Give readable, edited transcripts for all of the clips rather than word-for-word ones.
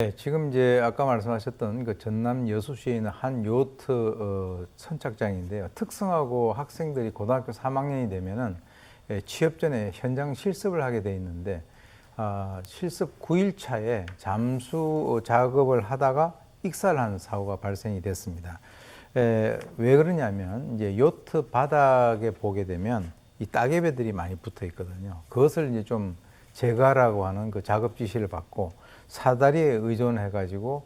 네, 지금 이제 아까 말씀하셨던 그 전남 여수시에 있는 한 요트 선착장인데요. 특성하고 학생들이 고등학교 3학년이 되면은 취업 전에 현장 실습을 하게 돼 있는데 실습 9일 차에 잠수 작업을 하다가 익살한 사고가 발생이 됐습니다. 왜 그러냐면 이제 요트 바닥에 보게 되면 이 따개비들이 많이 붙어 있거든요. 그것을 이제 좀 제거하라고 하는 그 작업 지시를 받고 사다리에 의존해 가지고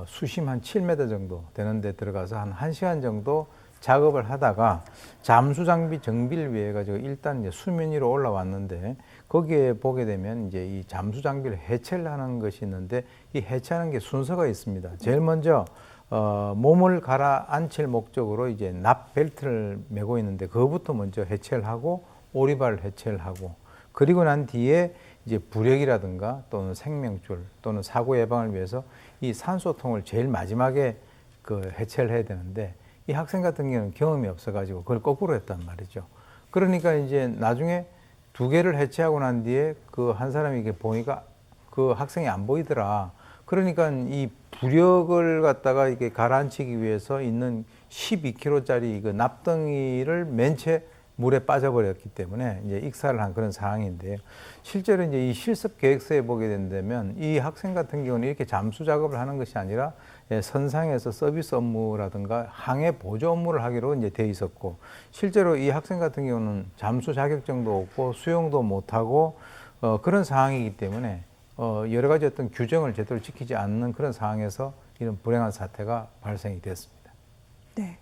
수심 한 7m 정도 되는 데 들어가서 한 1시간 정도 작업을 하다가 잠수 장비 정비를 위해 가지고 일단 이제 수면 위로 올라왔는데 거기에 보게 되면 이제 이 잠수 장비를 해체를 하는 것이 있는데 이 해체하는 게 순서가 있습니다. 제일 먼저 몸을 가라앉힐 목적으로 이제 납 벨트를 메고 있는데 그거부터 먼저 해체를 하고 오리발을 해체를 하고 그리고 난 뒤에 이제 부력이라든가 또는 생명줄 또는 사고 예방을 위해서 이 산소통을 제일 마지막에 그 해체를 해야 되는데 이 학생 같은 경우는 경험이 없어가지고 그걸 거꾸로 했단 말이죠. 그러니까 이제 나중에 두 개를 해체하고 난 뒤에 그 한 사람이 이게 보니까 그 학생이 안 보이더라. 그러니까 이 부력을 갖다가 이게 가라앉히기 위해서 있는 12kg짜리 그 납덩이를 맨 채 물에 빠져버렸기 때문에 이제 익사를 한 그런 상황인데요. 실제로 이제 이 실습 계획서에 보게 된다면 이 학생 같은 경우는 이렇게 잠수 작업을 하는 것이 아니라 선상에서 서비스 업무라든가 항해 보조 업무를 하기로 이제 돼 있었고 실제로 이 학생 같은 경우는 잠수 자격증도 없고 수영도 못하고 그런 상황이기 때문에 여러 가지 어떤 규정을 제대로 지키지 않는 그런 상황에서 이런 불행한 사태가 발생이 됐습니다. 네.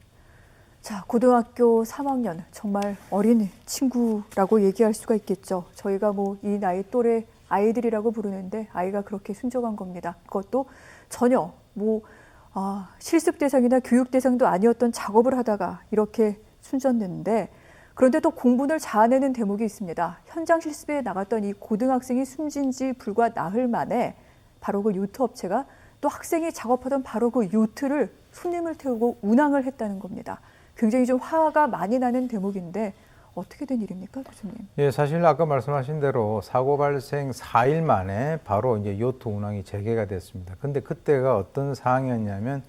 자, 고등학교 3학년, 정말 어린 친구라고 얘기할 수가 있겠죠. 저희가 뭐 이 나이 또래 아이들이라고 부르는데 아이가 그렇게 순종한 겁니다. 그것도 전혀 실습 대상이나 교육 대상도 아니었던 작업을 하다가 이렇게 숨졌는데 그런데 또 공분을 자아내는 대목이 있습니다. 현장 실습에 나갔던 이 고등학생이 숨진 지 불과 나흘 만에 바로 그 요트 업체가 또 학생이 작업하던 바로 그 요트를 손님을 태우고 운항을 했다는 겁니다. 굉장히 좀 화가 많이 나는 대목인데 어떻게 된 일입니까, 교수님? 예, 사실 아까 말씀하신 대로 사고 발생 4일 만에 바로 이제 요트 운항이 재개가 됐습니다. 근데 그때가 어떤 상황이었냐면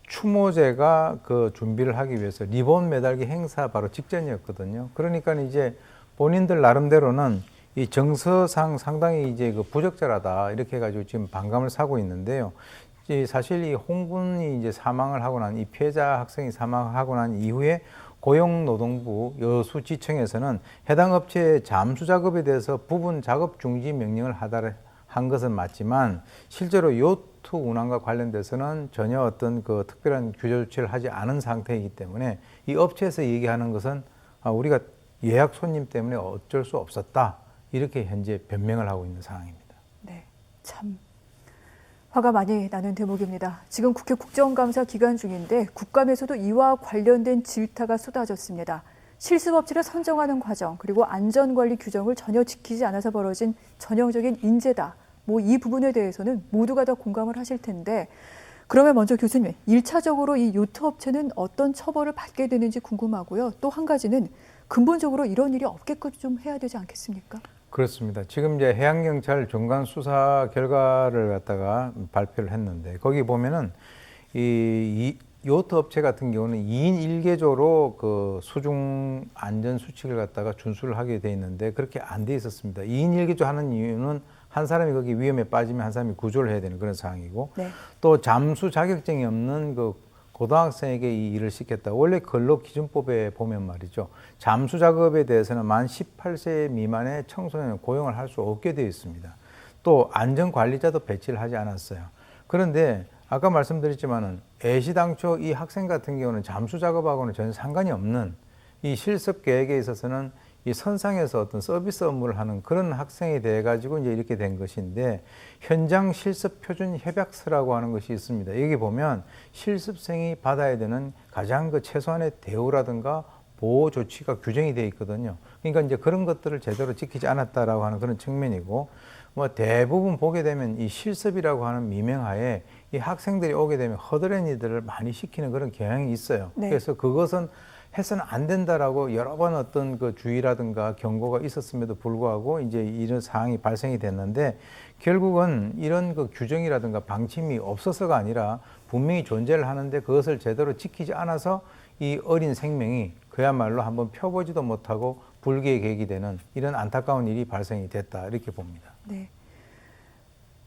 추모제가 그 준비를 하기 위해서 리본 매달기 행사 바로 직전이었거든요. 그러니까 이제 본인들 나름대로는 이 정서상 상당히 이제 그 부적절하다 이렇게 해가지고 지금 반감을 사고 있는데요. 사실 이 홍군이 이제 사망을 하고 난 이 피해자 학생이 사망하고 난 이후에 고용노동부 여수지청에서는 해당 업체의 잠수 작업에 대해서 부분 작업 중지 명령을 한 것은 맞지만 실제로 요트 운항과 관련돼서는 전혀 어떤 그 특별한 규제 조치를 하지 않은 상태이기 때문에 이 업체에서 얘기하는 것은 우리가 예약 손님 때문에 어쩔 수 없었다 이렇게 현재 변명을 하고 있는 상황입니다. 네, 참. 화가 많이 나는 대목입니다. 지금 국회 국정감사 기간 중인데 국감에서도 이와 관련된 질타가 쏟아졌습니다. 실습업체를 선정하는 과정 그리고 안전관리 규정을 전혀 지키지 않아서 벌어진 전형적인 인재다. 이 부분에 대해서는 모두가 다 공감을 하실 텐데 그러면 먼저 교수님, 1차적으로 이 요트 업체는 어떤 처벌을 받게 되는지 궁금하고요. 또 한 가지는 근본적으로 이런 일이 없게끔 좀 해야 되지 않겠습니까? 그렇습니다. 지금 이제 해양경찰 중간 수사 결과를 갖다가 발표를 했는데 거기 보면은 이 요트 업체 같은 경우는 2인 1개조로 그 수중 안전 수칙을 갖다가 준수를 하게 돼 있는데 그렇게 안 돼 있었습니다. 2인 1개조 하는 이유는 한 사람이 거기 위험에 빠지면 한 사람이 구조를 해야 되는 그런 상황이고 네. 또 잠수 자격증이 없는 그 고등학생에게 이 일을 시켰다. 원래 근로기준법에 보면 말이죠. 잠수 작업에 대해서는 만 18세 미만의 청소년은 고용을 할 수 없게 되어 있습니다. 또 안전관리자도 배치를 하지 않았어요. 그런데 아까 말씀드렸지만은 애시당초 이 학생 같은 경우는 잠수 작업하고는 전혀 상관이 없는 이 실습 계획에 있어서는 이 선상에서 어떤 서비스 업무를 하는 그런 학생에 대해 가지고 이제 이렇게 된 것인데 현장 실습 표준 협약서라고 하는 것이 있습니다. 여기 보면 실습생이 받아야 되는 가장 그 최소한의 대우라든가 보호 조치가 규정이 되어 있거든요. 그러니까 이제 그런 것들을 제대로 지키지 않았다라고 하는 그런 측면이고 대부분 보게 되면 이 실습이라고 하는 미명하에 이 학생들이 오게 되면 허드렛 일들을 많이 시키는 그런 경향이 있어요. 네. 그래서 그것은 해서는 안 된다라고 여러 번 어떤 그 주의라든가 경고가 있었음에도 불구하고 이제 이런 상황이 발생이 됐는데 결국은 이런 그 규정이라든가 방침이 없어서가 아니라 분명히 존재를 하는데 그것을 제대로 지키지 않아서 이 어린 생명이 그야말로 한번 펴보지도 못하고 불기의 객이 되는 이런 안타까운 일이 발생이 됐다 이렇게 봅니다. 네.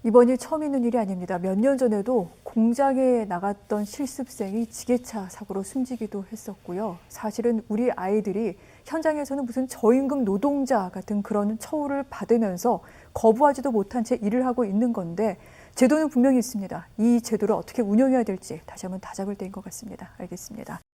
이번이 처음 있는 일이 아닙니다. 몇 년 전에도 공장에 나갔던 실습생이 지게차 사고로 숨지기도 했었고요. 사실은 우리 아이들이 현장에서는 무슨 저임금 노동자 같은 그런 처우를 받으면서 거부하지도 못한 채 일을 하고 있는 건데 제도는 분명히 있습니다. 이 제도를 어떻게 운영해야 될지 다시 한번 다잡을 때인 것 같습니다. 알겠습니다.